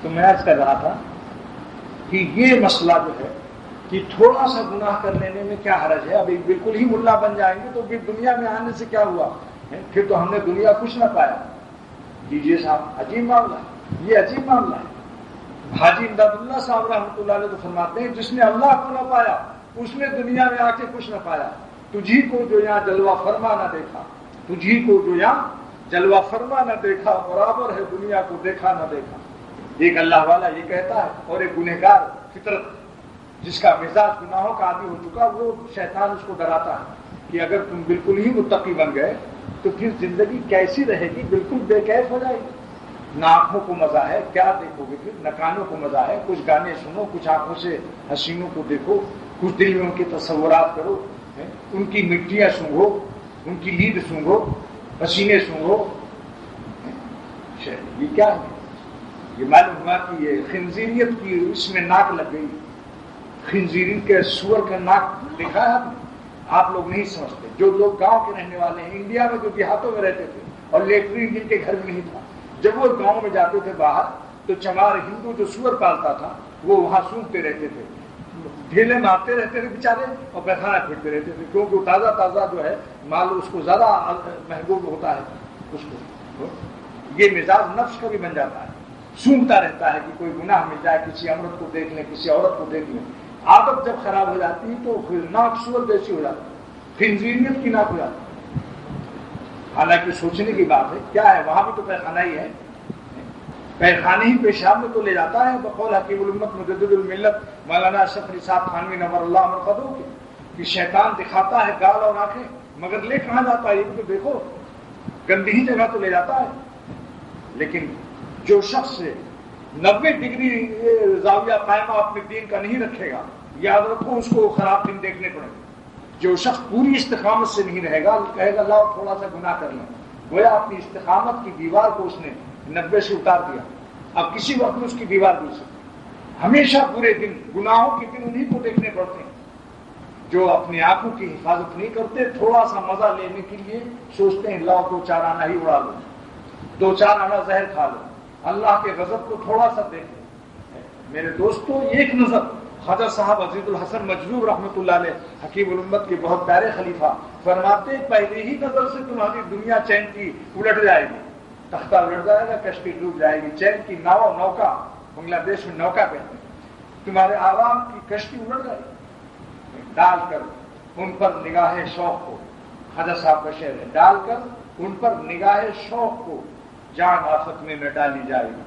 تو میں عرض کر رہا تھا کہ یہ مسئلہ جو ہے کہ تھوڑا سا گناہ کر لینے میں کیا حرج ہے. ابھی بالکل ہی ملا بن جائیں گے تو پھر دنیا میں آنے سے کیا ہوا, پھر تو ہم نے دنیا کچھ نہ پایا. دیجیے صاحب, عجیب معاملہ ہے, یہ عجیب معاملہ ہے. حاجی امداد اللہ صاحب رحمۃ اللہ علیہ تو فرماتے ہیں جس نے اللہ کو نہ پایا اس نے دنیا میں آ کے کچھ نہ پایا. تجھی کو جو یہاں جلوہ فرما نہ دیکھا, تجھی کو جو یہاں جلوہ فرما نہ دیکھا, برابر ہے دنیا کو دیکھا نہ دیکھا. ایک اللہ والا یہ کہتا ہے, اور ایک گنہگار فطرت جس کا مزاج گناہوں کا عادی ہو چکا, وہ شیطان اس کو ڈراتا ہے کہ اگر تم بالکل ہی متقی بن گئے تو پھر زندگی کیسی رہے گی, بالکل بے کیف ہو جائے گی. نہ آنکھوں کو مزہ ہے, کیا دیکھو گے پھر, نہ کانوں کو مزہ ہے, کچھ گانے سنو, کچھ آنکھوں سے حسینوں کو دیکھو, کچھ دل میں ان کے تصورات کرو, ان کی مٹیاں سونگھو, ان کی لید سونگھو, پسینے سونگھو. یہ کیا ہے؟ یہ معلوم ہوا کہ یہ خنزیریت کی اس میں ناک لگ گئی. خنزیری کے سور کا ناک دیکھا ہے آپ نے؟ آپ لوگ نہیں سمجھتے. جو لوگ گاؤں کے رہنے والے ہیں, انڈیا میں جو دیہاتوں میں رہتے تھے اور لیٹرین جن کے گھر میں نہیں تھا, جب وہ گاؤں میں جاتے تھے باہر تو چمار ہندو جو سور پالتا تھا وہ وہاں سونگتے رہتے تھے, ڈھیلے مارتے رہتے تھے بیچارے, اور پیخانہ پھرتے رہتے تھے, کیونکہ تازہ تازہ جو ہے مال اس کو زیادہ محبوب ہوتا ہے. اس کو یہ مزاج نفس کا بھی بن جاتا ہے, سونگتا رہتا ہے کہ کوئی گناہ مل جائے, کسی عورت کو دیکھ لیں, کسی عورت کو دیکھ لیں. عادت جب خراب ہو جاتی ہے تو پھر ناک سور جیسی ہو جاتی ہے, خنزیریت کی ناک ہو جاتی ہے. حالانکہ سوچنے کی بات ہے, کیا ہے وہاں بھی تو پیخانہ ہی ہے, پیخانے ہی پیشاب میں تو لے جاتا ہے. بقول حکیم الامت مجدد الملت مولانا اشرف علی صاحب تھانوی نور اللہ مرقدہ کہ شیطان دکھاتا ہے گال اور آنکھیں, مگر لے کہاں جاتا ہے یہ تو دیکھو, گندی ہی جگہ تو لے جاتا ہے. لیکن جو شخص 90 ڈگری زاویہ قائمہ اپنے دین کا نہیں رکھے گا, یاد رکھو اس کو خراب دن دیکھنے پڑیں گے. جو شخص پوری استقامت سے نہیں رہے گا, کہے گا لاؤ تھوڑا سا گناہ کر لیں, گویا اپنی استقامت کی دیوار کو اس نے 90 سے اتار دیا. اب کسی وقت اس کی دیوار گر سکتی. ہمیشہ پورے دن گناہوں کے دن انہیں کو دیکھنے پڑتے ہیں جو اپنی آنکھوں کی حفاظت نہیں کرتے. تھوڑا سا مزہ لینے کے لیے سوچتے ہیں لاؤ 2-4 آنا ہی اڑا لو, 2-4 آنا زہر کھا لو, اللہ کے غضب کو تھوڑا سا دیکھ لو. میرے دوستو, ایک نظر خواجہ صاحب عزیز الحسن مجذوب رحمۃ اللہ علیہ حکیم الامت کے بہت پیارے خلیفہ فرماتے پہلے ہی نظر سے تمہاری دنیا چین کی الٹ جائے گی, تختہ الٹ جائے گا, کشتی ڈوب جائے گی. چین کی ناؤ, نوکا بنگلہ دیش میں نوکا کہتے ہیں, تمہارے عوام کی کشتی الٹ جائے گی. ڈال کر ان پر نگاہ شوق کو, خواجہ صاحب کا شعر ہے, ڈال کر ان پر نگاہ شوق کو جان آفت میں نہ ڈالی جائے گی.